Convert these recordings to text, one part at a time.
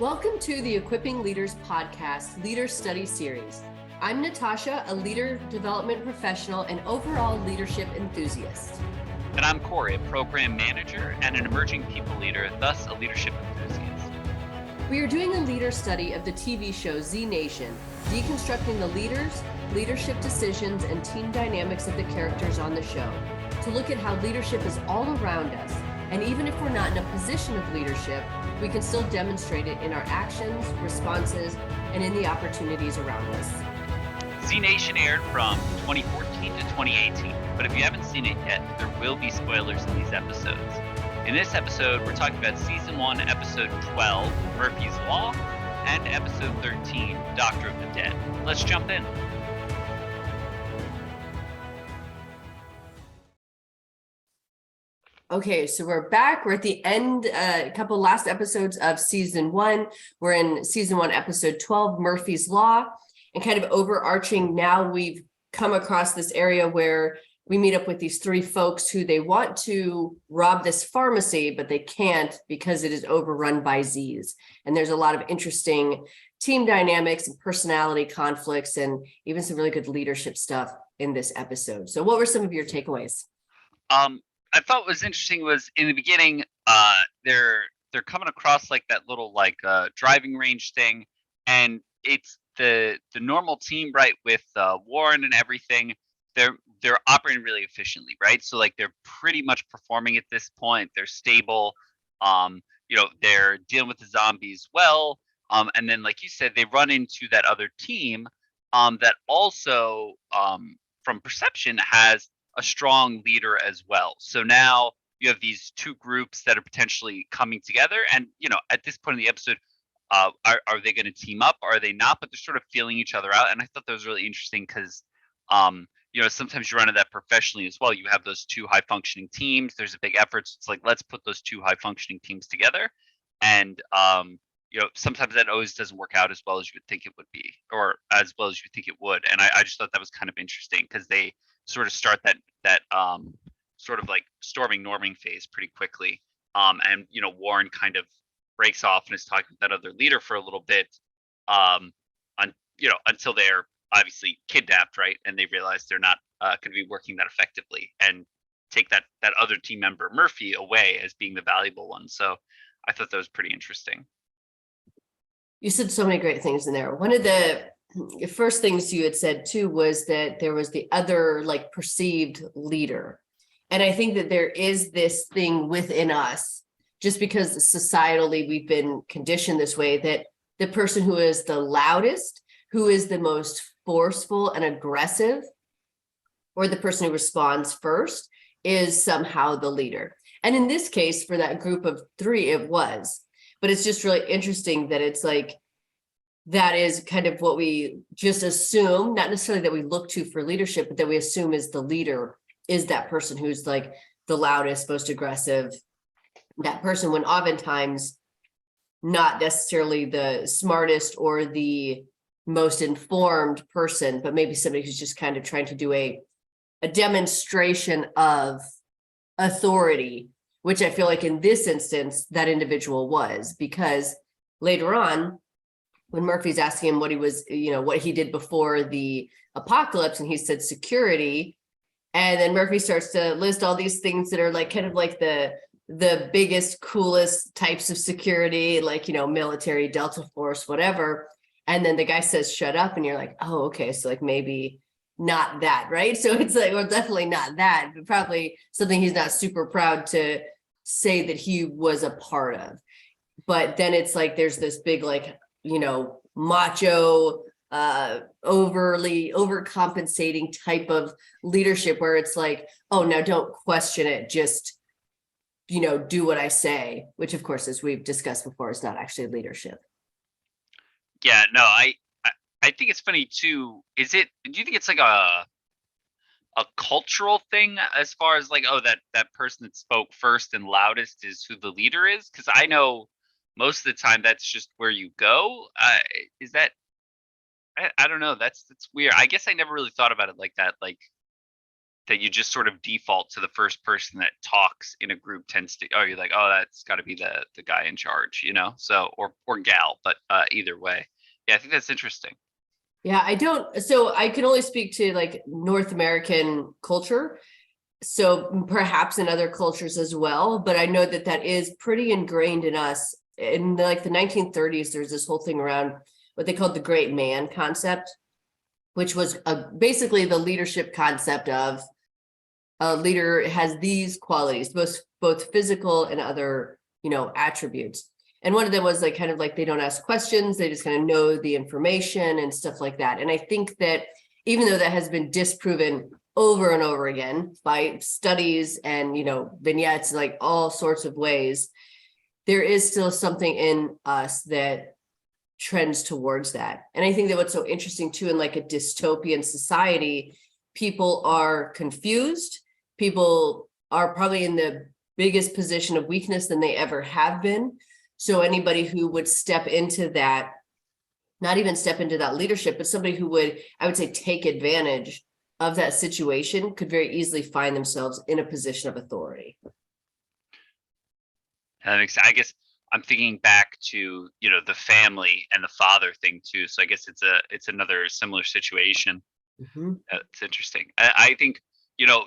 Welcome to the Equipping Leaders podcast Leader Study Series. I'm Natasha, a leader development professional and overall leadership enthusiast. And I'm Corey, a program manager and an emerging people leader, thus a leadership enthusiast. We are doing a leader study of the TV show Z Nation, deconstructing the leaders, leadership decisions, and team dynamics of the characters on the show to look at how leadership is all around us. And even if we're not in a position of leadership, we can still demonstrate it in our actions, responses, and in the opportunities around us. Z Nation aired from 2014 to 2018, but if you haven't seen it yet, there will be spoilers in these episodes. In this episode, we're talking about Season 1, Episode 12, Murphy's Law, and Episode 13, Doctor of the Dead. Let's jump in. Okay, so we're back. We're at the end, a couple last episodes of Season 1. We're in Season 1, Episode 12, Murphy's Law. And kind of overarching, now we've come across this area where we meet up with these three folks who they want to rob this pharmacy, but they can't because it is overrun by Z's. And there's a lot of interesting team dynamics and personality conflicts and even some really good leadership stuff in this episode. So what were some of your takeaways? I thought was interesting was in the beginning, they're coming across like that little driving range thing, and it's the normal team, right? With Warren and everything, they're operating really efficiently, right? So like they're pretty much performing at this point. They're stable. They're dealing with the zombies well. And then like you said, they run into that other team that also from perception has a strong leader as well. So now you have these two groups that are potentially coming together. And, at this point in the episode, are they going to team up? Are they not? But they're sort of feeling each other out. And I thought that was really interesting because, sometimes you run into that professionally as well. You have those two high functioning teams. There's a big effort. So it's like, let's put those two high functioning teams together. And, sometimes that always doesn't work out as well as you would think it would be, or as well as you think it would. And I just thought that was kind of interesting because they sort of start that sort of like storming norming phase pretty quickly. And Warren kind of breaks off and is talking with that other leader for a little bit, until they're obviously kidnapped, right? And they realize they're not going to be working that effectively, and take that other team member Murphy away as being the valuable one. So I thought that was pretty interesting. You said so many great things in there. One of the first things you had said too was that there was the other like perceived leader. And I think that there is this thing within us, just because societally we've been conditioned this way, that the person who is the loudest, who is the most forceful and aggressive, or the person who responds first is somehow the leader. And in this case, for that group of three, it was. But it's just really interesting that it's like, that is kind of what we just assume, not necessarily that we look to for leadership, but that we assume is the leader is that person who's like the loudest, most aggressive, that person, when oftentimes not necessarily the smartest or the most informed person, but maybe somebody who's just kind of trying to do a demonstration of authority, which I feel like in this instance, that individual was, because later on, when Murphy's asking him what he was, what he did before the apocalypse, and he said security. And then Murphy starts to list all these things that are like kind of like the biggest, coolest types of security, like, military, Delta Force, whatever. And then the guy says, shut up. And you're like, oh, okay. So like maybe not that, right? So it's like, well, definitely not that, but probably something he's not super proud to say that he was a part of. But then it's like, there's this big, like, macho, overly overcompensating type of leadership where it's like, oh, now don't question it, just, do what I say, which of course, as we've discussed before, is not actually leadership. Yeah, no, I think it's funny too. Do you think it's like a cultural thing as far as like, oh, that person that spoke first and loudest is who the leader is? Because I know most of the time that's just where you go. Is that, I don't know, that's weird. I guess I never really thought about it like that, like that you just sort of default to the first person that talks in a group tends to, oh, you're like, oh, that's got to be the guy in charge, you know? So, or gal, but either way. Yeah, I think that's interesting. Yeah, so I can only speak to like North American culture. So perhaps in other cultures as well, but I know that that is pretty ingrained in us. In like the 1930s, there's this whole thing around what they called the great man concept, which was basically the leadership concept of a leader has these qualities, both physical and other, attributes. And one of them was like kind of like they don't ask questions, they just kind of know the information and stuff like that. And I think that even though that has been disproven over and over again by studies and vignettes, like all sorts of ways, there is still something in us that trends towards that. And I think that what's so interesting too, in like a dystopian society, people are confused. People are probably in the biggest position of weakness than they ever have been. So anybody who would step into that, not even step into that leadership, but somebody who would, I would say, take advantage of that situation could very easily find themselves in a position of authority. And I guess I'm thinking back to, the family and the father thing too. So I guess it's another similar situation. Mhm. It's interesting. I think,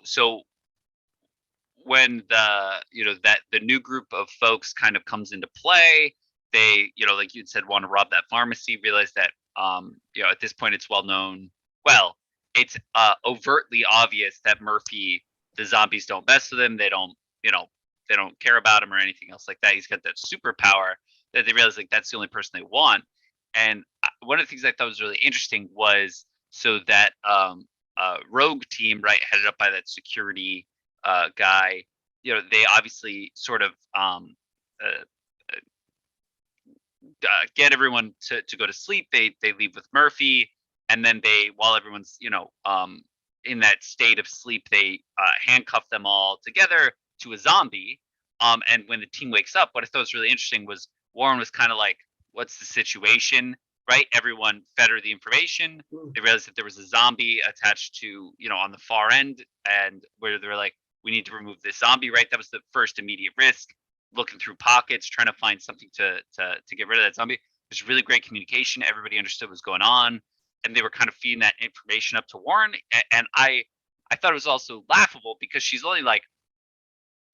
so when that the new group of folks kind of comes into play, they, like you'd said, want to rob that pharmacy, realize that, at this point it's well known. Well, it's overtly obvious that Murphy, the zombies don't mess with him. They don't, they don't care about him or anything else like that. He's got that superpower that they realize like that's the only person they want. And one of the things I thought was really interesting was so that rogue team, right, headed up by that security guy, they obviously sort of uh, get everyone to go to sleep. They leave with Murphy, and then while everyone's in that state of sleep, they handcuff them all together to a zombie. And when the team wakes up, what I thought was really interesting was Warren was kind of like, "What's the situation?" Right? Everyone fed her the information. They realized that there was a zombie attached to on the far end, and where they're like, "We need to remove this zombie." Right? That was the first immediate risk. Looking through pockets, trying to find something to get rid of that zombie. There's really great communication. Everybody understood what was going on, and they were kind of feeding that information up to Warren. And I thought it was also laughable because she's only like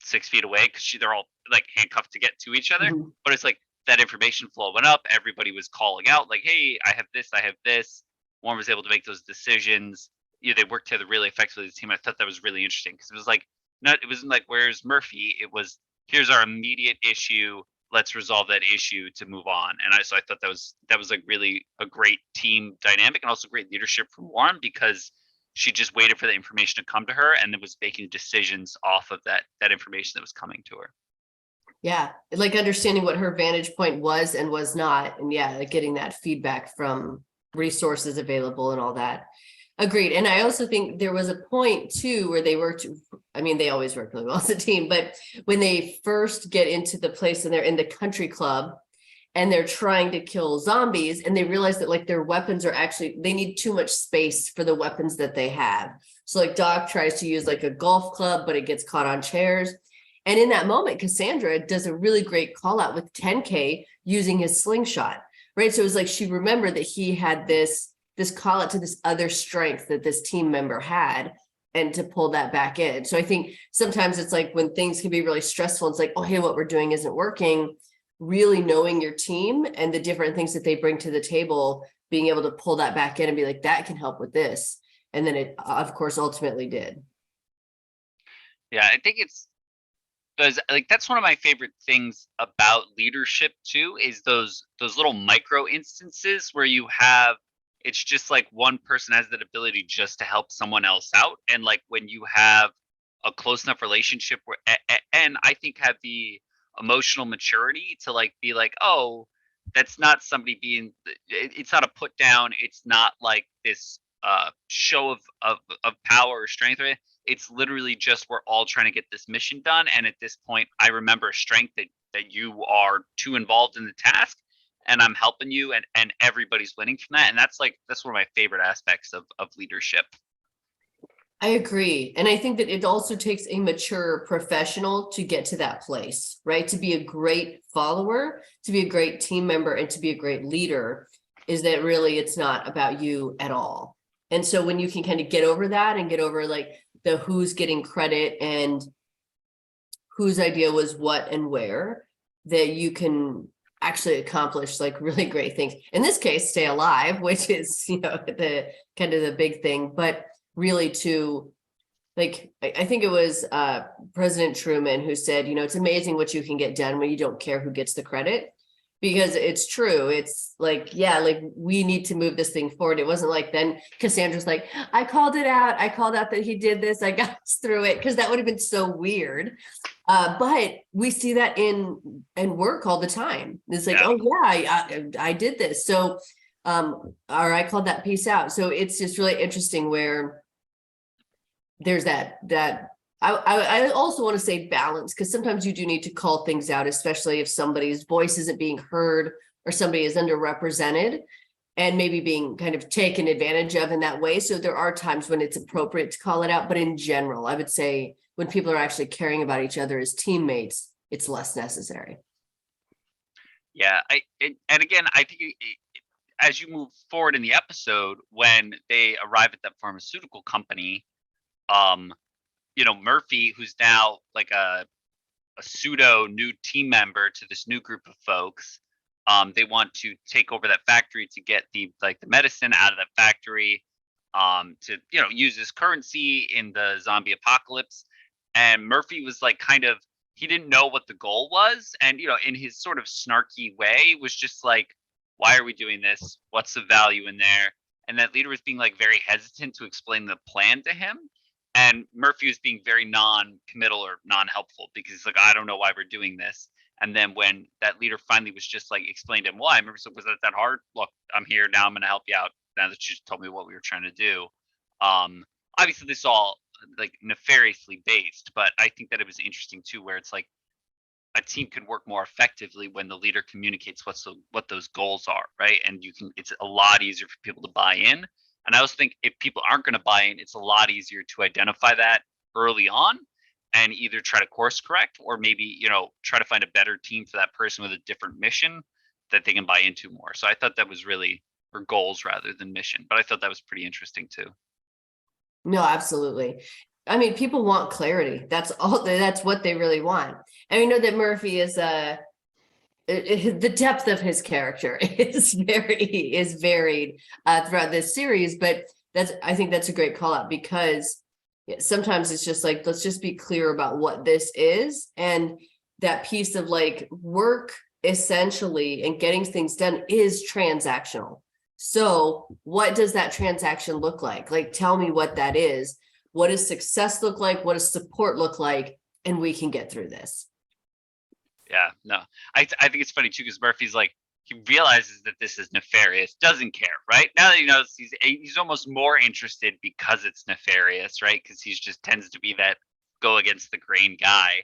6 feet away because they're all like handcuffed to get to each other. Mhm. But it's like that information flow went up. Everybody was calling out like, "Hey, I have this. I have this." Warren was able to make those decisions. They worked together really effectively as a team. I thought that was really interesting because it was like it wasn't like where's Murphy. It was here's our immediate issue. Let's resolve that issue to move on. And so I thought that was like really a great team dynamic and also great leadership from Warren because she just waited for the information to come to her and then was making decisions off of that information that was coming to her. Yeah, like understanding what her vantage point was and was not, and yeah, like getting that feedback from resources available and all that. Agreed. And I also think there was a point too where they worked, I mean, they always work really well as a team, but when they first get into the place and they're in the country club and they're trying to kill zombies and they realize that like their weapons are actually, they need too much space for the weapons that they have. So like Doc tries to use like a golf club, but it gets caught on chairs. And in that moment, Cassandra does a really great call out with 10K using his slingshot, right? So it was like she remembered that he had this call out to this other strength that this team member had and to pull that back in. So I think sometimes it's like when things can be really stressful, it's like, oh, hey, what we're doing isn't working. Really knowing your team and the different things that they bring to the table, being able to pull that back in and be like, that can help with this. And then it, of course, ultimately did. Yeah, I think it's because like that's one of my favorite things about leadership too is those little micro instances where you have it's just like one person has that ability just to help someone else out and like when you have a close enough relationship where and I think have the emotional maturity to like be like, oh, that's not somebody being it's not a put down, it's not like this show of power or strength or anything. It's literally just we're all trying to get this mission done. And at this point, I remember a strength that you are too involved in the task and I'm helping you and everybody's winning from that. And that's one of my favorite aspects of leadership. I agree. And I think that it also takes a mature professional to get to that place, right? To be a great follower, to be a great team member, and to be a great leader, is that really it's not about you at all. And so when you can kind of get over that and get over like the who's getting credit and whose idea was what and where, that you can actually accomplish like really great things. In this case, stay alive, which is, the kind of the big thing, but really to like, I think it was President Truman who said, it's amazing what you can get done when you don't care who gets the credit. Because it's true. It's like, yeah, like we need to move this thing forward. It wasn't like then Cassandra's like, I called it out. I called out that he did this. I got us through it, because that would have been so weird. But we see that in work all the time. It's like, Yeah. oh yeah, I did this. So or I called that piece out. So it's just really interesting where there's that I also want to say balance, because sometimes you do need to call things out, especially if somebody's voice isn't being heard or somebody is underrepresented and maybe being kind of taken advantage of in that way. So there are times when it's appropriate to call it out, but in general, I would say when people are actually caring about each other as teammates, it's less necessary. Yeah, and again, I think as you move forward in the episode, when they arrive at that pharmaceutical company, um, Murphy, who's now like a pseudo new team member to this new group of folks, they want to take over that factory to get the medicine out of that factory, to use as currency in the zombie apocalypse. And Murphy was like kind of, he didn't know what the goal was, and in his sort of snarky way was just like, why are we doing this, what's the value in there? And that leader was being like very hesitant to explain the plan to him, and Murphy was being very non-committal or non-helpful because he's like, I don't know why we're doing this. And then when that leader finally was just like, explained to him why, Murphy said, was that hard? Look, I'm here now, I'm going to help you out now that you just told me what we were trying to do. Obviously this all like nefariously based, but I think that it was interesting too, where it's like a team can work more effectively when the leader communicates what those goals are, right? And it's a lot easier for people to buy in. And I also think if people aren't going to buy in, it's a lot easier to identify that early on and either try to course correct, or maybe try to find a better team for that person with a different mission that they can buy into more. So I thought that was really, or goals rather than mission, but I thought that was pretty interesting too. No, absolutely. I mean, people want clarity. That's all. That's what they really want. And we know that Murphy is the depth of his character is varied throughout this series. But I think that's a great call out, because sometimes it's just like, let's just be clear about what this is, and that piece of like work essentially and getting things done is transactional. So what does that transaction look like? Like, tell me what that is. What does success look like? What does support look like? And we can get through this. Yeah, no, I think it's funny too, because Murphy's like, he realizes that this is nefarious, doesn't care, right? Now that he knows, he's almost more interested because it's nefarious, right? Because he's just tends to be that go against the grain guy.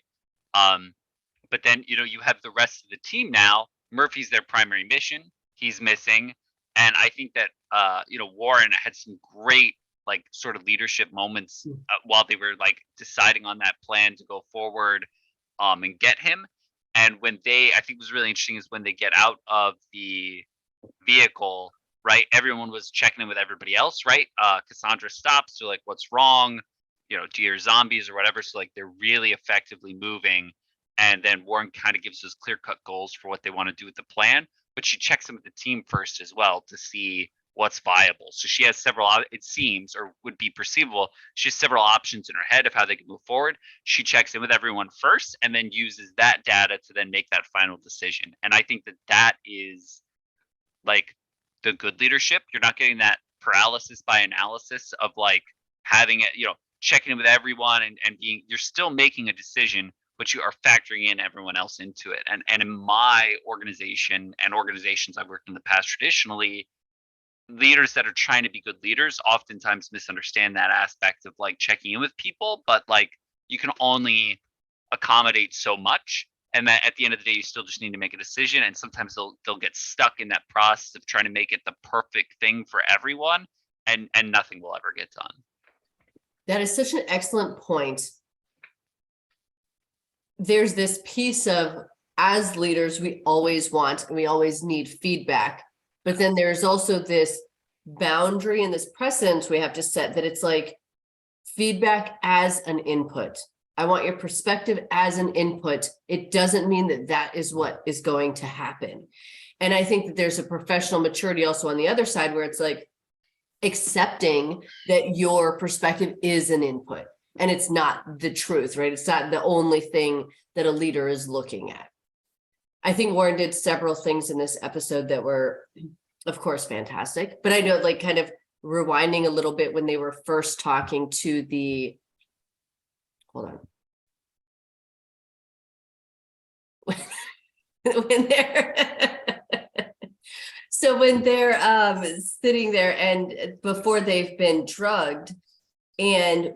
But then you have the rest of the team now. Murphy's their primary mission. He's missing, and I think that Warren had some great like sort of leadership moments while they were like deciding on that plan to go forward, and get him. And when I think was really interesting is when they get out of the vehicle, right? Everyone was checking in with everybody else, right? Cassandra stops. They're like, "What's wrong? Do your zombies or whatever?" So like they're really effectively moving. And then Warren kind of gives us clear-cut goals for what they want to do with the plan, but she checks in with the team first as well to see what's viable. So she has several, it seems, or would be perceivable, she has several options in her head of how they can move forward. She checks in with everyone first and then uses that data to then make that final decision. And I think that is like the good leadership. You're not getting that paralysis by analysis of like having it, checking in with everyone and being, you're still making a decision, but you are factoring in everyone else into it. And in my organization and organizations I've worked in the past, traditionally, leaders that are trying to be good leaders oftentimes misunderstand that aspect of like checking in with people, but like you can only accommodate so much, and that at the end of the day you still just need to make a decision, and sometimes they'll get stuck in that process of trying to make it the perfect thing for everyone, and nothing will ever get done. That is such an excellent point. There's this piece of, as leaders, we always want and we always need feedback. But then there's also this boundary and this precedent we have to set that it's like feedback as an input. I want your perspective as an input. It doesn't mean that that is what is going to happen. And I think that there's a professional maturity also on the other side where it's like accepting that your perspective is an input and it's not the truth, right? It's not the only thing that a leader is looking at. I think Warren did several things in this episode that were, of course, fantastic. But I know, like, kind of rewinding a little bit when they were first talking to the, hold on. When they're so when they're sitting there and before they've been drugged, and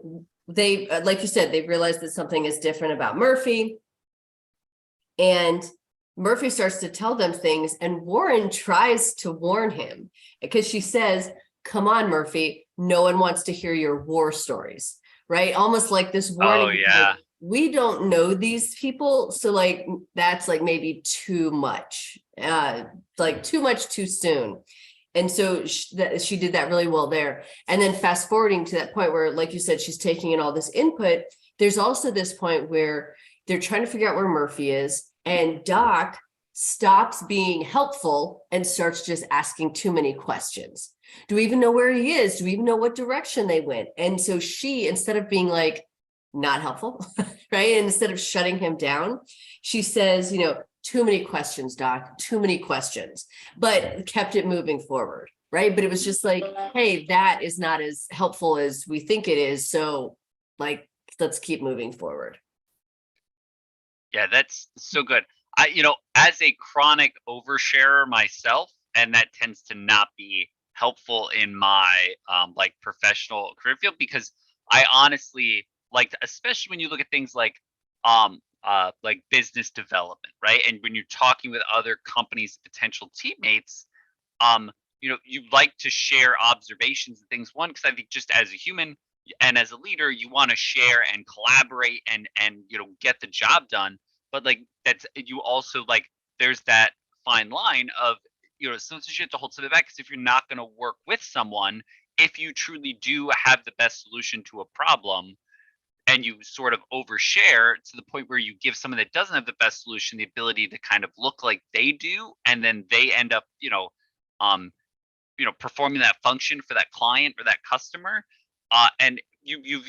they, like you said, they've realized that something is different about Murphy, and Murphy starts to tell them things, and Warren tries to warn him because she says, come on, Murphy, no one wants to hear your war stories, right? Almost like this warning. Oh, yeah. Like, we don't know these people, so like that's like maybe too much, like too much too soon. And so she did that really well there. And then fast forwarding to that point where, like you said, she's taking in all this input. There's also this point where they're trying to figure out where Murphy is, and Doc stops being helpful and starts just asking too many questions. Do we even know where he is? Do we even know what direction they went? And so she, instead of being like, not helpful, right? And instead of shutting him down, she says, too many questions, Doc, too many questions, but kept it moving forward, right? But it was just like, hey, that is not as helpful as we think it is. So like, let's keep moving forward. Yeah, that's so good. As a chronic oversharer myself, and that tends to not be helpful in my like professional career field, because I honestly like, especially when you look at things like business development, right? And when you're talking with other companies, potential teammates, you like to share observations and things. One, because I think just as a human and as a leader, you want to share and collaborate and get the job done. But like that's, you also like, there's that fine line of, sometimes you have to hold something back, because if you're not going to work with someone, if you truly do have the best solution to a problem, and you sort of overshare to the point where you give someone that doesn't have the best solution the ability to kind of look like they do, and then they end up performing that function for that client or that customer, and you've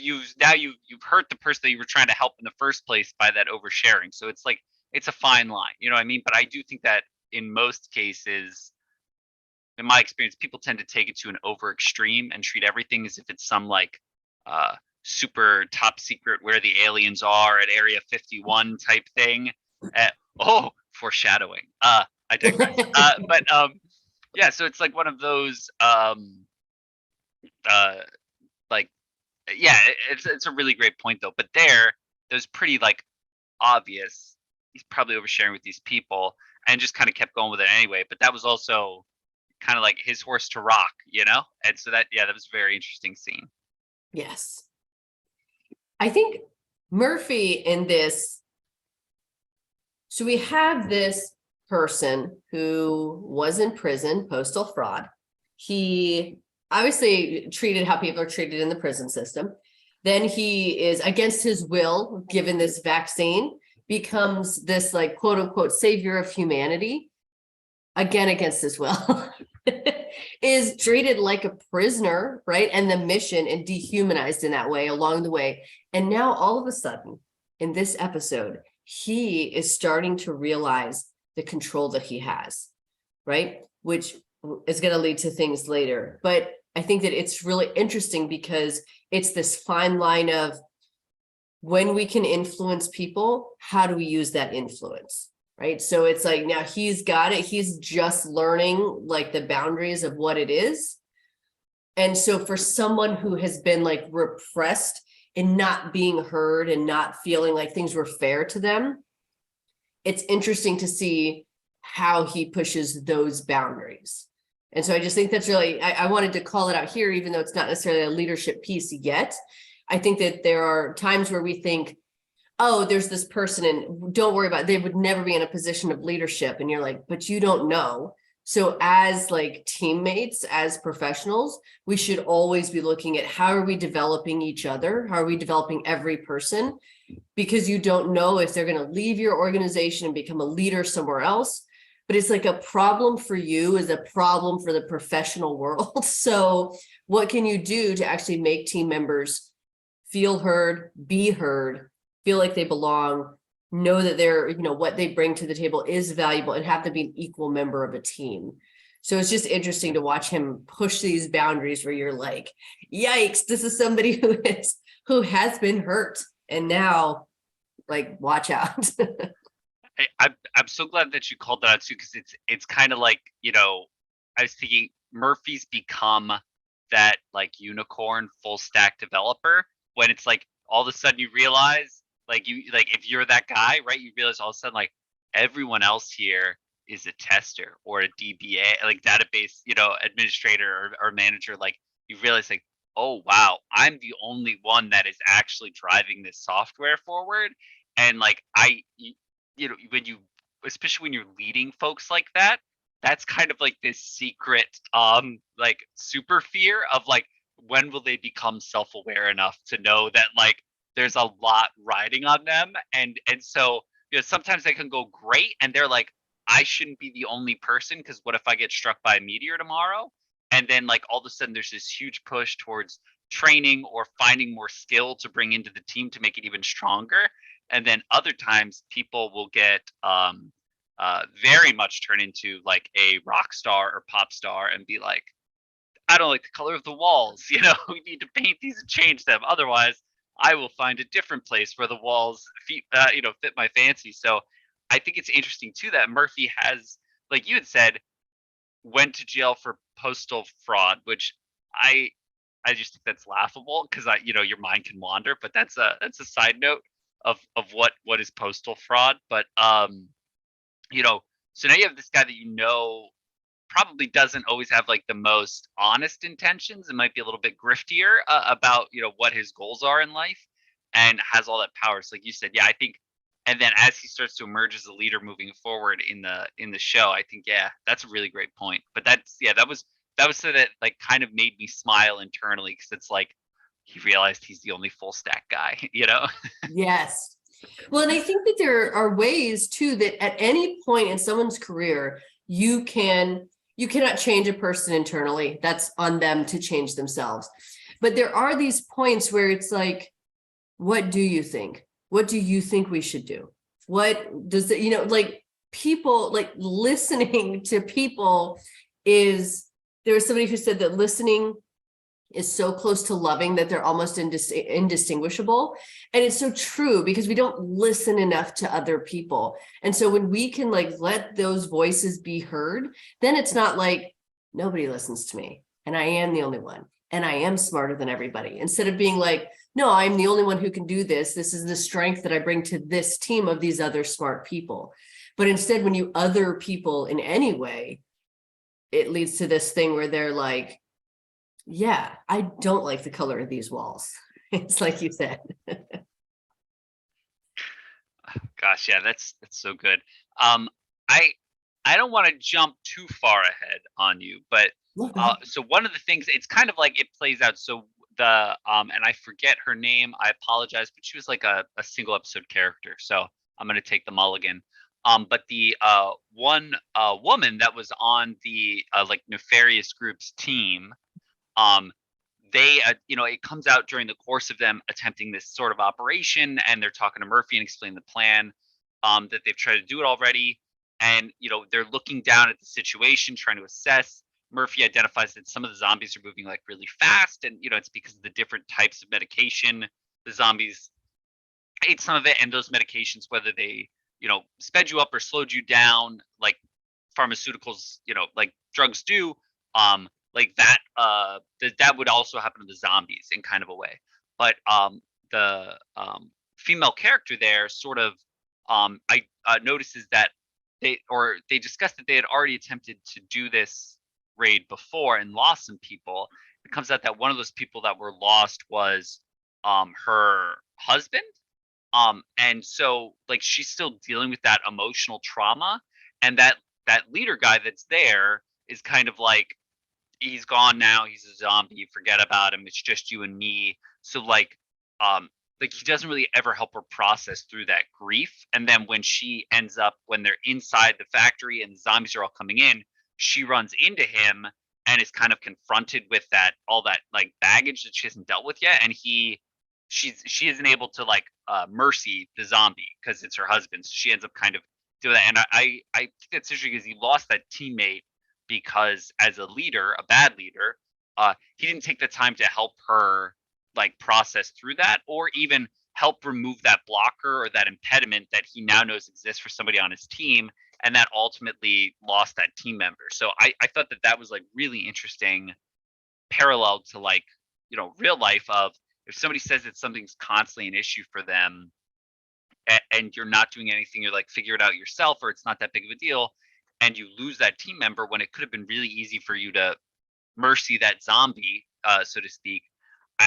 hurt the person that you were trying to help in the first place by that oversharing. So it's like, it's a fine line, you know what I mean? But I do think that in most cases, in my experience, people tend to take it to an over extreme and treat everything as if it's some like super top secret where the aliens are at Area 51 type thing. Foreshadowing. I digress. But yeah, so it's like one of those it's a really great point though. But there's pretty like obvious, he's probably oversharing with these people, and just kind of kept going with it anyway. But that was also kind of like his horse to rock, and so that was a very interesting scene. Yes. I think Murphy in this, so we have this person who was in prison, postal fraud. He obviously treated how people are treated in the prison system. Then he is, against his will, given this vaccine, becomes this like quote unquote savior of humanity, again against his will. Is treated like a prisoner, right? And the mission, and dehumanized in that way along the way. And now all of a sudden in this episode, he is starting to realize the control that he has, right? Which is going to lead to things later. But I think that it's really interesting because it's this fine line of, when we can influence people, how do we use that influence? Right. So it's like, now he's got it. He's just learning like the boundaries of what it is. And so for someone who has been like repressed and not being heard and not feeling like things were fair to them, it's interesting to see how he pushes those boundaries. And so I just think that's really, I wanted to call it out here, even though it's not necessarily a leadership piece yet. I think that there are times where we think, oh, there's this person and don't worry about it. They would never be in a position of leadership. And you're like, but you don't know. So as like teammates, as professionals, we should always be looking at how are we developing each other? How are we developing every person? Because you don't know if they're going to leave your organization and become a leader somewhere else. But it's like a problem for you is a problem for the professional world. So what can you do to actually make team members feel heard, be heard, feel like they belong, know that they're, you know, what they bring to the table is valuable, and have to be an equal member of a team. So it's just interesting to watch him push these boundaries where you're like, yikes, this is somebody who has been hurt. And now, like, watch out. I'm so glad that you called that out too, because it's kind of like, you know, I was thinking Murphy's become that like unicorn full stack developer when it's like all of a sudden you realize like if you're that guy, right? You realize all of a sudden like everyone else here is a tester or a DBA, like database, you know, administrator or manager. Like you realize like, oh wow, I'm the only one that is actually driving this software forward. And like you know, when you, especially when you're leading folks like that, that's kind of like this secret like super fear of like when will they become self-aware enough to know that like there's a lot riding on them. And so, you know, sometimes they can go great and they're like, I shouldn't be the only person, because what if I get struck by a meteor tomorrow? And then like all of a sudden there's this huge push towards training or finding more skill to bring into the team to make it even stronger. And then other times people will get very much turn into like a rock star or pop star and be like, I don't like the color of the walls, you know, we need to paint these and change them. Otherwise, I will find a different place where the walls you know, fit my fancy. So I think it's interesting too that Murphy has, like you had said, went to jail for postal fraud, which I I just think that's laughable because you know, your mind can wander, but that's a side note of what is postal fraud. But you know, so now you have this guy that you know probably doesn't always have like the most honest intentions and might be a little bit griftier about, you know, what his goals are in life, and has all that power. So like you said, yeah, I think, and then as he starts to emerge as a leader moving forward in the show, I think, yeah, that's a really great point. But that's, yeah, that was so that like kind of made me smile internally, because it's like he realized he's the only full stack guy, you know. Yes. Well, and I think that there are ways too that at any point in someone's career, you cannot change a person internally. That's on them to change themselves. But there are these points where it's like, what do you think? What do you think we should do? What does it, you know, like people, like listening to people is, there was somebody who said that listening is so close to loving that they're almost indistinguishable. And it's so true, because we don't listen enough to other people. And so when we can like let those voices be heard, then it's not like nobody listens to me and I am the only one and I am smarter than everybody. Instead of being like, no, I'm the only one who can do this. This is the strength that I bring to this team of these other smart people. But instead, when you other people in any way, it leads to this thing where they're like, yeah, I don't like the color of these walls. It's like you said. Gosh, yeah, that's so good. Um, I I don't want to jump too far ahead on you, but so one of the things, it's kind of like it plays out. So the and I forget her name, I apologize, but she was like a single episode character. So I'm gonna take the mulligan. But the one woman that was on the like nefarious group's team, um, they you know, it comes out during the course of them attempting this sort of operation, and they're talking to Murphy and explaining the plan, that they've tried to do it already, and you know, they're looking down at the situation trying to assess. Murphy identifies that some of the zombies are moving like really fast, and you know, it's because of the different types of medication the zombies ate some of it, and those medications, whether they, you know, sped you up or slowed you down like pharmaceuticals, you know, like drugs do, like that that would also happen to the zombies in kind of a way. But the female character there sort of I notices that they discussed that they had already attempted to do this raid before and lost some people. It comes out that one of those people that were lost was her husband. And so like she's still dealing with that emotional trauma, and that leader guy that's there is kind of like, he's gone now, he's a zombie, forget about him, it's just you and me. So like he doesn't really ever help her process through that grief. And then when she ends up, when they're inside the factory and the zombies are all coming in, she runs into him and is kind of confronted with that, all that like baggage that she hasn't dealt with yet. And she isn't able to like mercy the zombie because it's her husband. So she ends up kind of doing that. And I think that's interesting because he lost that teammate because as a leader, a bad leader, he didn't take the time to help her like process through that, or even help remove that blocker or that impediment that he now knows exists for somebody on his team, and that ultimately lost that team member. So I thought that that was like really interesting parallel to like, you know, real life of, if somebody says that something's constantly an issue for them, and you're not doing anything, you're like, figure it out yourself, or it's not that big of a deal, and you lose that team member when it could have been really easy for you to mercy that zombie, so to speak.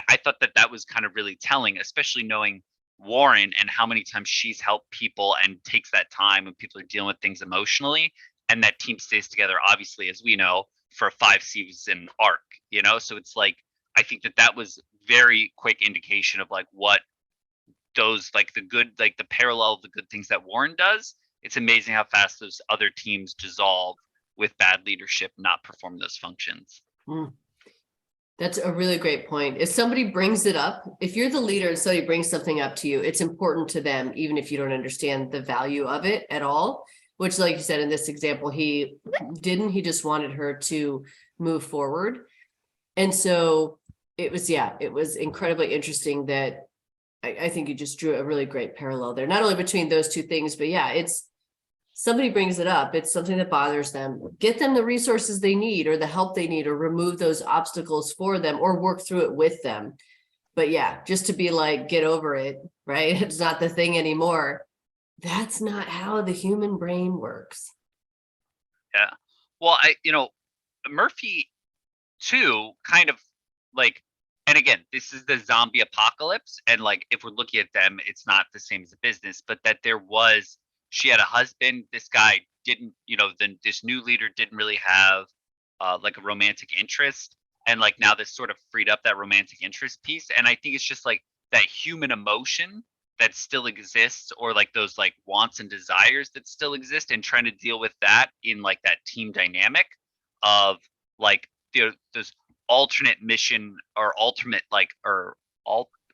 I thought that that was kind of really telling, especially knowing Warren and how many times she's helped people and takes that time when people are dealing with things emotionally, and that team stays together, obviously, as we know, for a 5 season arc, you know? So it's like, I think that that was very quick indication of like what those, like the good, like the parallel of the good things that Warren does. It's amazing how fast those other teams dissolve with bad leadership not perform those functions. Mm. That's a really great point. If somebody brings it up, if you're the leader and somebody brings something up to you, it's important to them, even if you don't understand the value of it at all, which, like you said, in this example, he didn't, he just wanted her to move forward. And so it was, yeah, it was incredibly interesting that I think you just drew a really great parallel there, not only between those two things, but yeah, it's, somebody brings it up, it's something that bothers them, get them the resources they need or the help they need, or remove those obstacles for them, or work through it with them. But yeah, just to be like, get over it, right? It's not the thing anymore. That's not how the human brain works. Yeah. Well, you know, Murphy too, kind of like, and again, this is the zombie apocalypse. And like, if we're looking at them, it's not the same as a business, but that there was, she had a husband. This guy didn't, you know, then this new leader didn't really have like a romantic interest. And like now this sort of freed up that romantic interest piece. And I think it's just like that human emotion that still exists, or like those like wants and desires that still exist, and trying to deal with that in like that team dynamic of like those alternate mission, or alternate like, or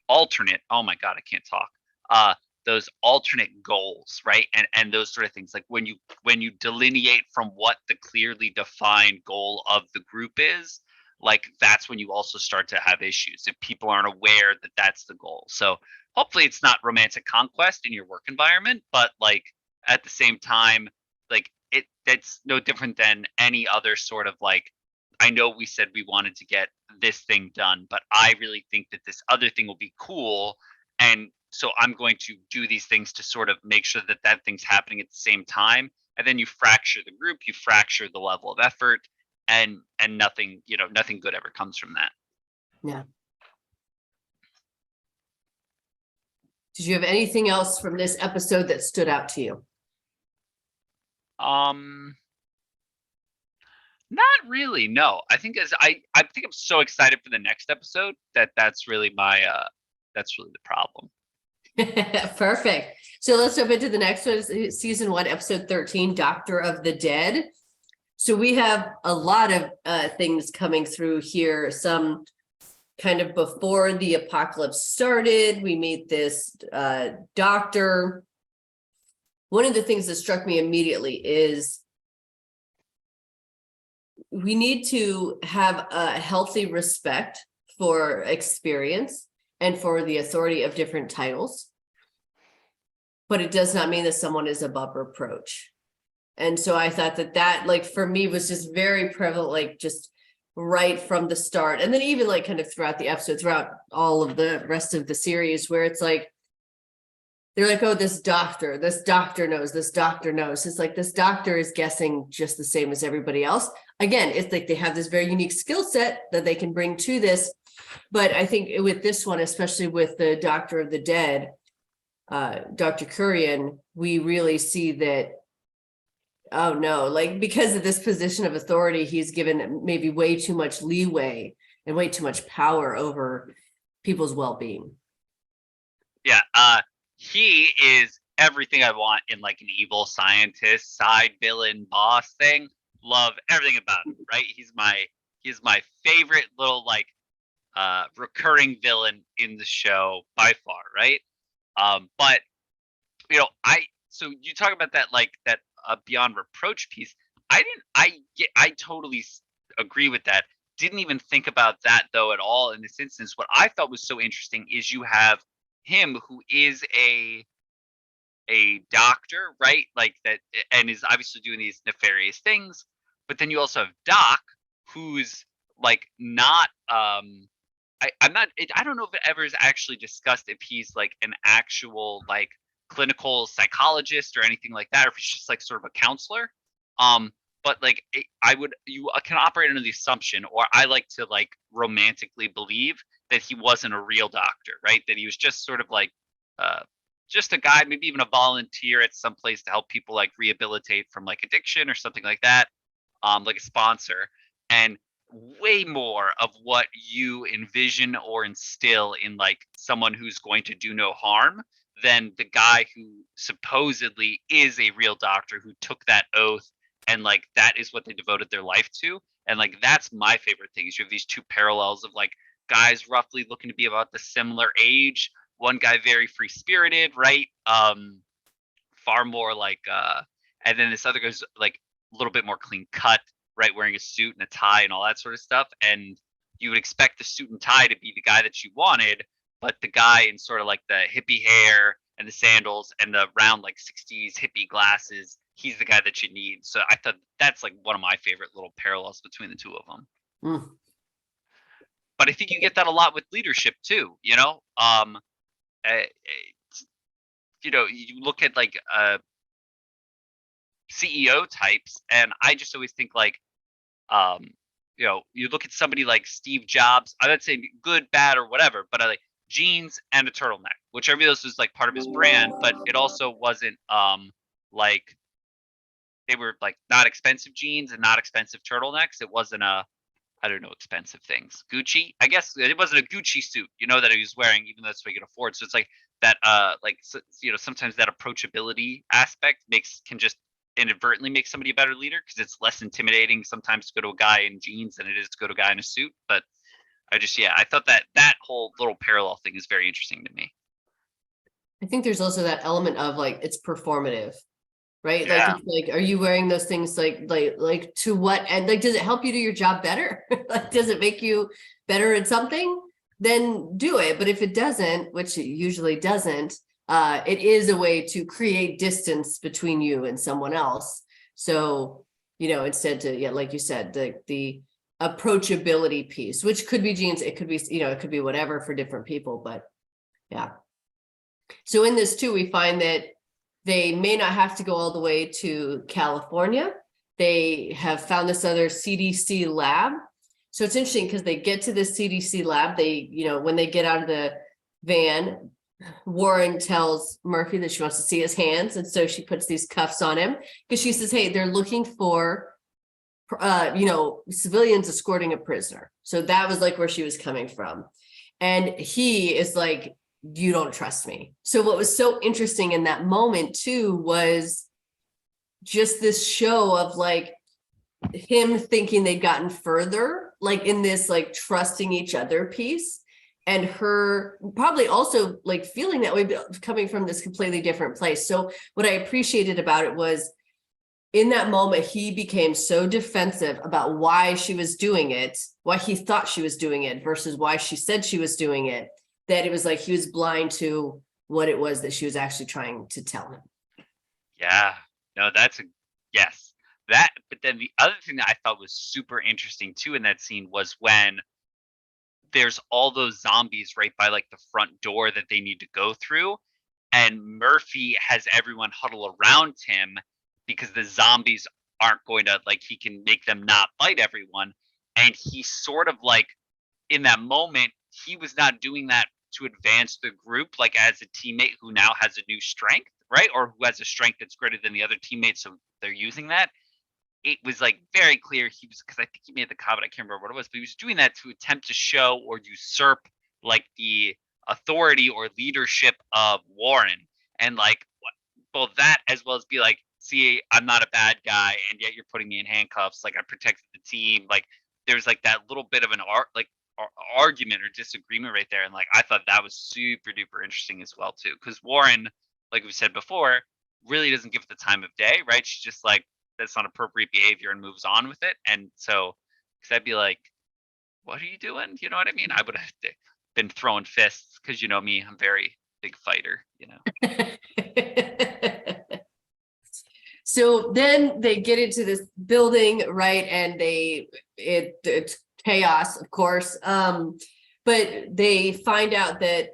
alternate, oh my god, I can't talk, those alternate goals, right? And those sort of things, like when you delineate from what the clearly defined goal of the group is, like that's when you also start to have issues if people aren't aware that that's the goal. So hopefully it's not romantic conquest in your work environment, but like at the same time, like that's no different than any other sort of like, I know we said we wanted to get this thing done, but I really think that this other thing will be cool. And so I'm going to do these things to sort of make sure that that thing's happening at the same time. And then you fracture the group, you fracture the level of effort, and nothing, you know, nothing good ever comes from that. Yeah. Did you have anything else from this episode that stood out to you? Not really. No, I think I think I'm so excited for the next episode that's really my that's really the problem. Perfect. So let's jump into the next one, season 1, episode 13, Doctor of the Dead. So we have a lot of things coming through here. Some kind of before the apocalypse started, we meet this doctor. One of the things that struck me immediately is we need to have a healthy respect for experience and for the authority of different titles. But it does not mean that someone is above reproach. And so I thought that like for me was just very prevalent, like just right from the start. And then even like kind of throughout the episode, throughout all of the rest of the series, where it's like, they're like, oh, this doctor knows, this doctor knows. It's like, this doctor is guessing just the same as everybody else. Again, it's like they have this very unique skill set that they can bring to this, But I think with this one, especially with the Doctor of the Dead, Dr. Kurian, we really see that, oh no, like because of this position of authority, he's given maybe way too much leeway and way too much power over people's well-being. Yeah, he is everything I want in like an evil scientist, side villain, boss thing. Love everything about him, right? He's my favorite little like recurring villain in the show by far, right? But so you talk about that like that beyond reproach piece. I totally agree with that. Didn't even think about that though at all in this instance. What I thought was so interesting is you have him who is a doctor, right? Like that, and is obviously doing these nefarious things. But then you also have Doc, who's like not. I'm not. I don't know if it ever is actually discussed if he's like an actual like clinical psychologist or anything like that, or if he's just like sort of a counselor. But like you can operate under the assumption, or I like to like romantically believe that he wasn't a real doctor, right? That he was just sort of like just a guy, maybe even a volunteer at some place to help people like rehabilitate from like addiction or something like that, like a sponsor. And way more of what you envision or instill in like someone who's going to do no harm than the guy who supposedly is a real doctor who took that oath and like that is what they devoted their life to. And like that's my favorite thing is you have these two parallels of like guys roughly looking to be about the similar age, one guy very free spirited, right? Far more like and then this other guy's like a little bit more clean cut, right? Wearing a suit and a tie and all that sort of stuff. And you would expect the suit and tie to be the guy that you wanted, but the guy in sort of like the hippie hair and the sandals and the round like 60s hippie glasses, he's the guy that you need. So I thought that's like one of my favorite little parallels between the two of them. Mm. But I think you get that a lot with leadership too, you know? Uh, you look at like CEO types, and I just always think like, you look at somebody like Steve Jobs. I would say good, bad, or whatever, but I like jeans and a turtleneck, which I realized was like part of his brand, but it also wasn't like they were like not expensive jeans and not expensive turtlenecks. It wasn't I don't know, expensive things. Gucci, I guess it wasn't a Gucci suit, that he was wearing, even though that's what he could afford. So it's like that, sometimes that approachability aspect can just inadvertently make somebody a better leader because it's less intimidating sometimes to go to a guy in jeans than it is to go to a guy in a suit. But I thought that whole little parallel thing is very interesting to me. I think there's also that element of like it's performative, right? Like Yeah. it's like, are you wearing those things like to what and like does it help you do your job better? Like does it make you better at something? Then do it. But if it doesn't, which it usually doesn't, it is a way to create distance between you and someone else. So, instead like you said, the approachability piece, which could be jeans, it could be, it could be whatever for different people, but yeah. So in this too, we find that they may not have to go all the way to California. They have found this other CDC lab. So it's interesting because they get to the CDC lab. They, when they get out of the van, Warren tells Murphy that she wants to see his hands. And so she puts these cuffs on him because she says, hey, they're looking for, civilians escorting a prisoner. So that was like where she was coming from. And he is like, you don't trust me. So what was so interesting in that moment too was just this show of like him thinking they'd gotten further, like in this like trusting each other piece, and her probably also like feeling that way, but coming from this completely different place. So what I appreciated about it was in that moment, he became so defensive about why she was doing it, why he thought she was doing it versus why she said she was doing it, that it was like he was blind to what it was that she was actually trying to tell him. Yeah, no, yes. But then the other thing that I thought was super interesting too in that scene was when there's all those zombies right by like the front door that they need to go through, and Murphy has everyone huddle around him because the zombies aren't going to like he can make them not bite everyone, and he sort of like in that moment, he was not doing that to advance the group, like as a teammate who now has a new strength, right? Or who has a strength that's greater than the other teammates, so they're using that. It was like very clear he was, because I think he made the comment, I can't remember what it was, but he was doing that to attempt to show or usurp like the authority or leadership of Warren. And like both that as well as be like, see, I'm not a bad guy, and yet you're putting me in handcuffs. Like I protected the team. Like there's like that little bit of an argument or disagreement right there. And like I thought that was super duper interesting as well too, because Warren, like we said before, really doesn't give it the time of day, right? She's just like, that's not appropriate behavior and moves on with it. And so, because I'd be like, what are you doing? You know what I mean? I would have been throwing fists because you know me, I'm very big fighter, you know. So then they get into this building, right? And it's chaos, of course. But they find out that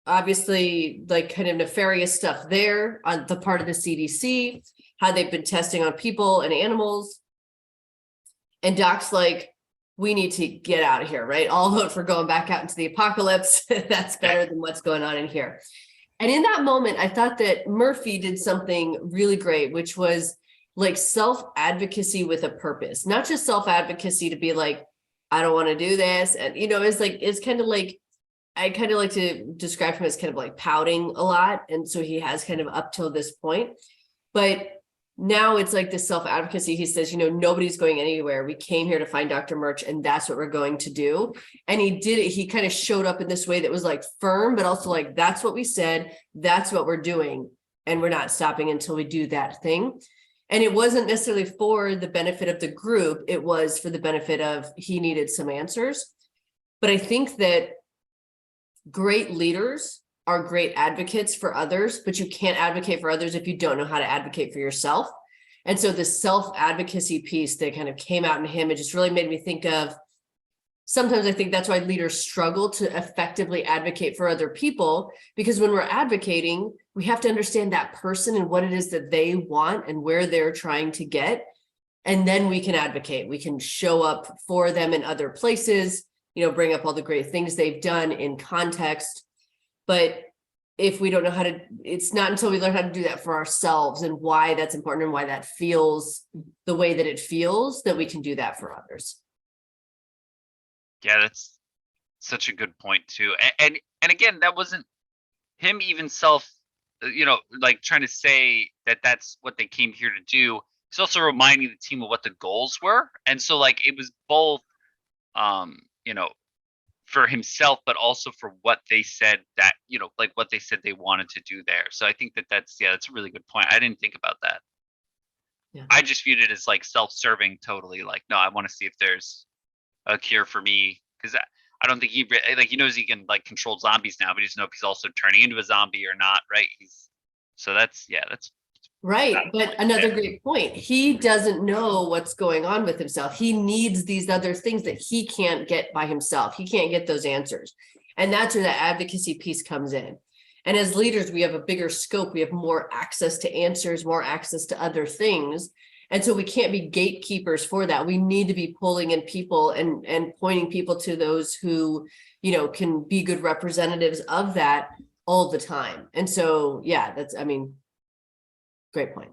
obviously like kind of nefarious stuff there on the part of the CDC, how they've been testing on people and animals. And Doc's like, we need to get out of here, right? I'll vote for going back out into the apocalypse. That's better than what's going on in here. And in that moment, I thought that Murphy did something really great, which was like self-advocacy with a purpose, not just self-advocacy to be like, I don't want to do this. And, you know, it's kind of like, I kind of like to describe him as kind of like pouting a lot. And so he has kind of up till this point, but now it's like this self-advocacy. He says, you know, nobody's going anywhere. We came here to find Dr. Murch, and that's what we're going to do. And he did it. He kind of showed up in this way that was like firm, but also like, that's what we said. That's what we're doing. And we're not stopping until we do that thing. And it wasn't necessarily for the benefit of the group. It was for the benefit of, he needed some answers. But I think that great leaders are great advocates for others, but you can't advocate for others if you don't know how to advocate for yourself. And so the self-advocacy piece that kind of came out in him, it just really made me think of, sometimes I think that's why leaders struggle to effectively advocate for other people, because when we're advocating, we have to understand that person and what it is that they want and where they're trying to get. And then we can advocate. We can show up for them in other places, you know, bring up all the great things they've done in context. But if we don't know how to, it's not until we learn how to do that for ourselves and why that's important and why that feels the way that it feels, that we can do that for others. Yeah, that's such a good point too. And again, that wasn't him even you know, like trying to say that that's what they came here to do. He's also reminding the team of what the goals were. And so like it was both you know, for himself, but also for what they said that, you know, like what they said they wanted to do there. So I think that's a really good point. I didn't think about that. Yeah. I just viewed it as like self-serving, totally. Like, no, I want to see if there's a cure for me, because I don't think like he knows he can like control zombies now, but he doesn't know if he's also turning into a zombie or not, right? So that's Right. But another great point. He doesn't know what's going on with himself. He needs these other things that he can't get by himself. He can't get those answers. And that's where the advocacy piece comes in. And as leaders, we have a bigger scope. We have more access to answers, more access to other things. And so we can't be gatekeepers for that. We need to be pulling in people and pointing people to those who, you know, can be good representatives of that all the time. And so, yeah, great point.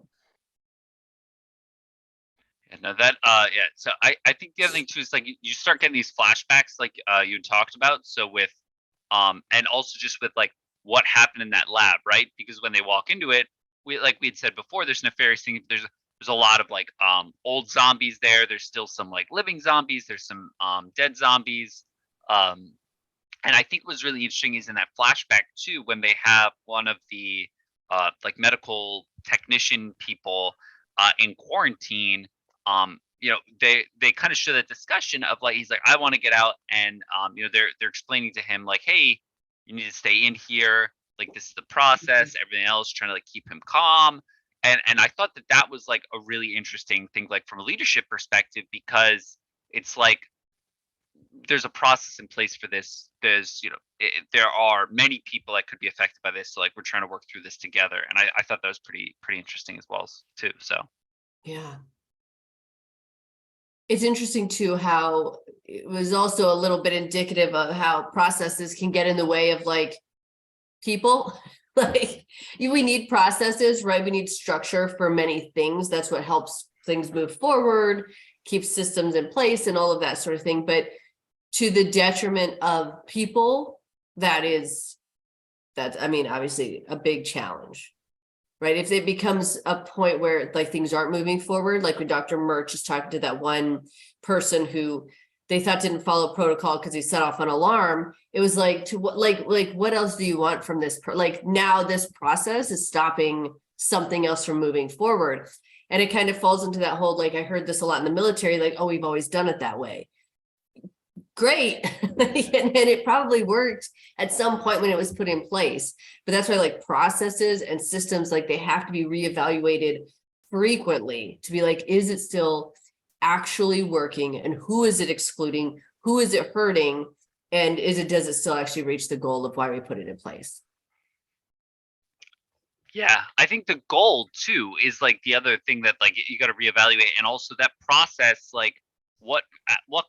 And that yeah. So I think the other thing too is like you start getting these flashbacks like you talked about. So with and also just with like what happened in that lab, right? Because when they walk into it, we had said before, there's nefarious things. There's a lot of like old zombies there. There's still some like living zombies. There's some dead zombies. And I think what was really interesting is in that flashback too, when they have one of the like medical technician people in quarantine. You know, they kind of show that discussion of like, he's like, I want to get out, and you know, they're explaining to him like, hey, you need to stay in here, like this is the process, everything else, trying to like keep him calm. And I thought that was like a really interesting thing, like from a leadership perspective, because it's like there's a process in place for this. There's, you know, there are many people that could be affected by this, so like we're trying to work through this together. And I thought that was pretty interesting as well too. So Yeah. It's interesting too, how it was also a little bit indicative of how processes can get in the way of like people. Like we need processes, right? We need structure for many things. That's what helps things move forward, keeps systems in place and all of that sort of thing. But to the detriment of people, that's, I mean, obviously a big challenge. Right? If it becomes a point where like things aren't moving forward, like when Dr. Murch is talking to that one person who they thought didn't follow protocol because he set off an alarm, it was like, to what, like what else do you want from this? Like now this process is stopping something else from moving forward. And it kind of falls into that whole, like I heard this a lot in the military, like, oh, we've always done it that way. Great. And it probably worked at some point when it was put in place. But that's why like processes and systems, like they have to be reevaluated frequently to be like, is it still actually working? And who is it excluding? Who is it hurting? And does it still actually reach the goal of why we put it in place? Yeah, I think the goal too is like the other thing that like you got to reevaluate, and also that process, like what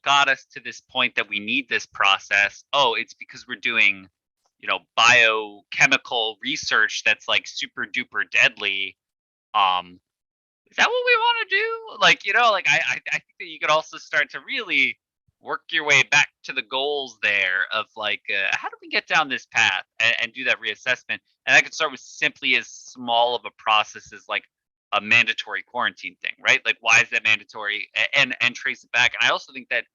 got us to this point that we need this process. Oh, it's because we're doing, biochemical research that's like super duper deadly. Is that what we want to do? Like, like I think that you could also start to really work your way back to the goals there of like, how do we get down this path, and do that reassessment? And that could start with simply as small of a process as like a mandatory quarantine thing, right? Like, why is that mandatory? And trace it back. And I also think that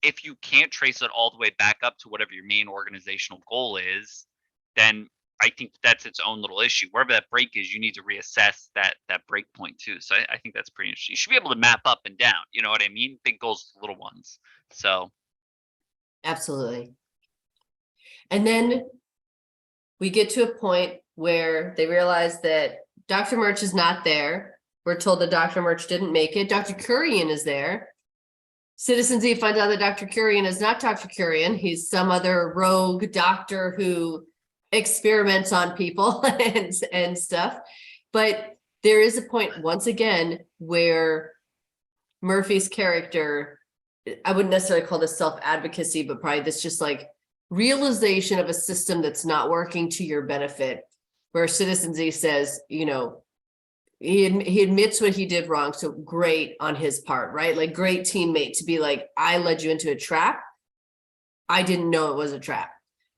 if you can't trace it all the way back up to whatever your main organizational goal is, then I think that's its own little issue. Wherever that break is, you need to reassess that break point too. So I think that's pretty interesting. You should be able to map up and down. You know what I mean? Big goals to little ones. So Absolutely. And then we get to a point where they realize that Dr. Murch is not there. We're told that Dr. Murch didn't make it. Dr. Kurian is there. Citizen Z finds out that Dr. Kurian is not Dr. Kurian. He's some other rogue doctor who experiments on people and stuff. But there is a point once again where Murphy's character, I wouldn't necessarily call this self-advocacy, but probably this just like realization of a system that's not working to your benefit, where Citizen Z says, he admits what he did wrong. So great on his part, right? Like great teammate to be like, I led you into a trap. I didn't know it was a trap,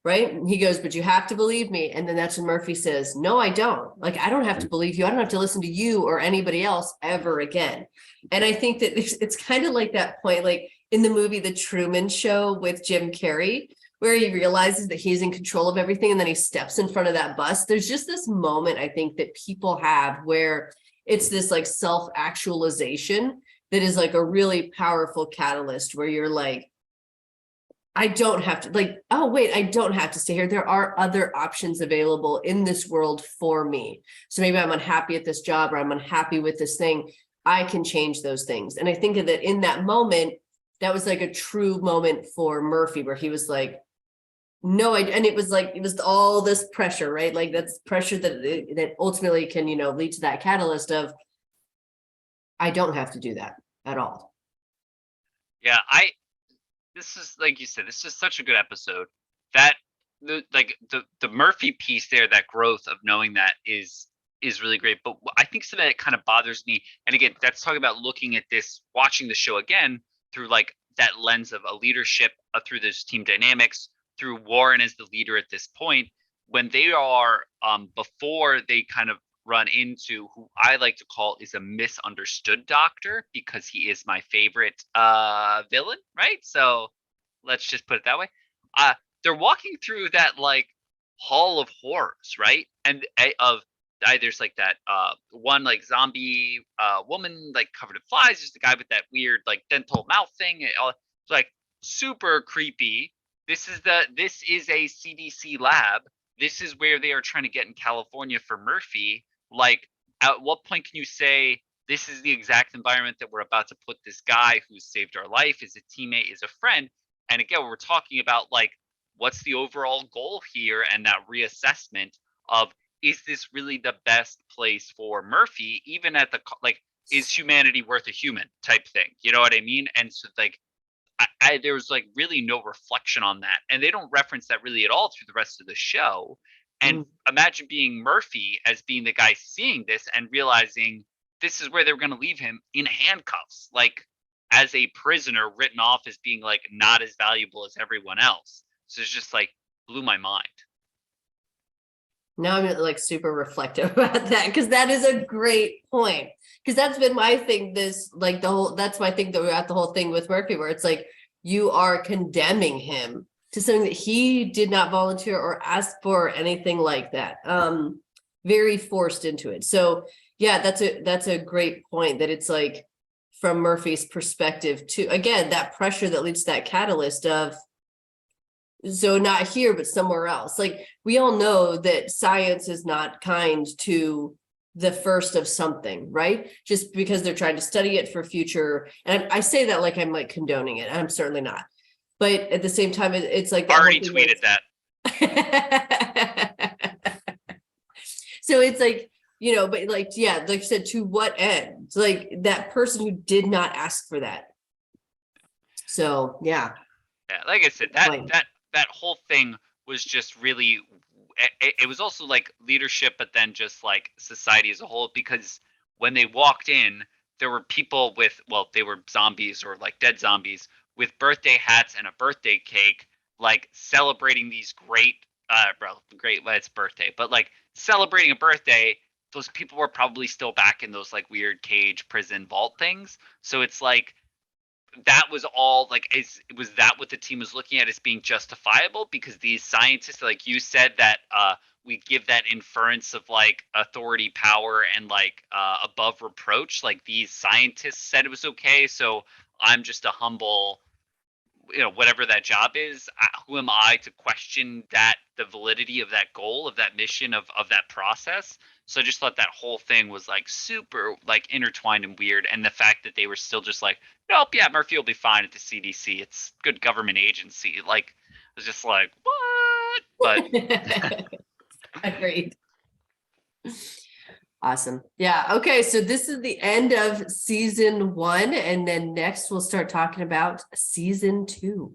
right? And he goes, but you have to believe me. And then that's when Murphy says, no, I don't. Like, I don't have to believe you. I don't have to listen to you or anybody else ever again. And I think that it's kind of like that point, like in the movie The Truman Show with Jim Carrey, where he realizes that he's in control of everything and then he steps in front of that bus. There's just this moment, I think, that people have where it's this like self-actualization that is like a really powerful catalyst, where you're like, I don't have to, like, oh wait, I don't have to stay here. There are other options available in this world for me. So maybe I'm unhappy at this job, or I'm unhappy with this thing. I can change those things. And I think that in that moment, that was like a true moment for Murphy, where he was like, no, and it was like, it was all this pressure, right? Like that's pressure that ultimately can, lead to that catalyst of, I don't have to do that at all. yeah, this is like you said, this is such a good episode. That the Murphy piece there, that growth of knowing that is really great. But I think something that kind of bothers me, and again, that's talking about looking at this, watching the show again through like that lens of a leadership, through this team dynamics, through Warren as the leader at this point, when they are before they kind of run into who I like to call is a misunderstood doctor, because he is my favorite villain, right? So let's just put it that way. They're walking through that like hall of horrors, right? And there's like that one like zombie woman like covered in flies, just the guy with that weird like dental mouth thing. It's like super creepy. This is a CDC lab. This is where they are trying to get in California for Murphy. Like, at what point can you say this is the exact environment that we're about to put this guy who's saved our life, is a teammate, is a friend? And again, we're talking about like, what's the overall goal here, and that reassessment of, is this really the best place for Murphy, even at the like is humanity worth a human type thing? You know what I mean? And so like, there was like really no reflection on that, and they don't reference that really at all through the rest of the show. And Mm. imagine being Murphy as being the guy seeing this and realizing this is where they were going to leave him in handcuffs, like as a prisoner, written off as being like not as valuable as everyone else. So it's just like blew my mind. Now I'm like super reflective about that, because that is a great point. Because that's been my thing, this like that's my thing throughout the whole thing with Murphy, where it's like you are condemning him to something that he did not volunteer or ask for or anything like that. Very forced into it. So yeah, that's a great point, that it's like from Murphy's perspective too, again, that pressure that leads to that catalyst of, so not here, but somewhere else. Like we all know that science is not kind to the first of something, right? Just because they're trying to study it for future. And I say that like I'm like condoning it. I'm certainly not. But at the same time, it's like that Already whole thing tweeted that. So it's like, but like, yeah, like you said, to what end? Like that person who did not ask for that. So yeah. Yeah, like I said, Fine. that whole thing was just really. It was also like leadership, but then just like society as a whole. Because when they walked in, there were people with, well, they were zombies or like dead zombies with birthday hats and a birthday cake, like celebrating these great, great. Well, it's birthday, but like celebrating a birthday. Those people were probably still back in those like weird cage prison vault things. So it's like that was all like, was that what the team was looking at as being justifiable? Because these scientists, like you said, that we give that inference of like authority, power, and like above reproach. Like these scientists said it was okay, so I'm just a humble, whatever that job is. Who am I to question that, the validity of that goal, of that mission, of that process? So I just thought that whole thing was like super like intertwined and weird. And the fact that they were still just like, nope, yeah, Murphy will be fine at the CDC. It's good government agency. Like, I was just like, what? But Agreed. Awesome. Yeah. Okay. So this is the end of season 1. And then next we'll start talking about season 2.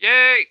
yay.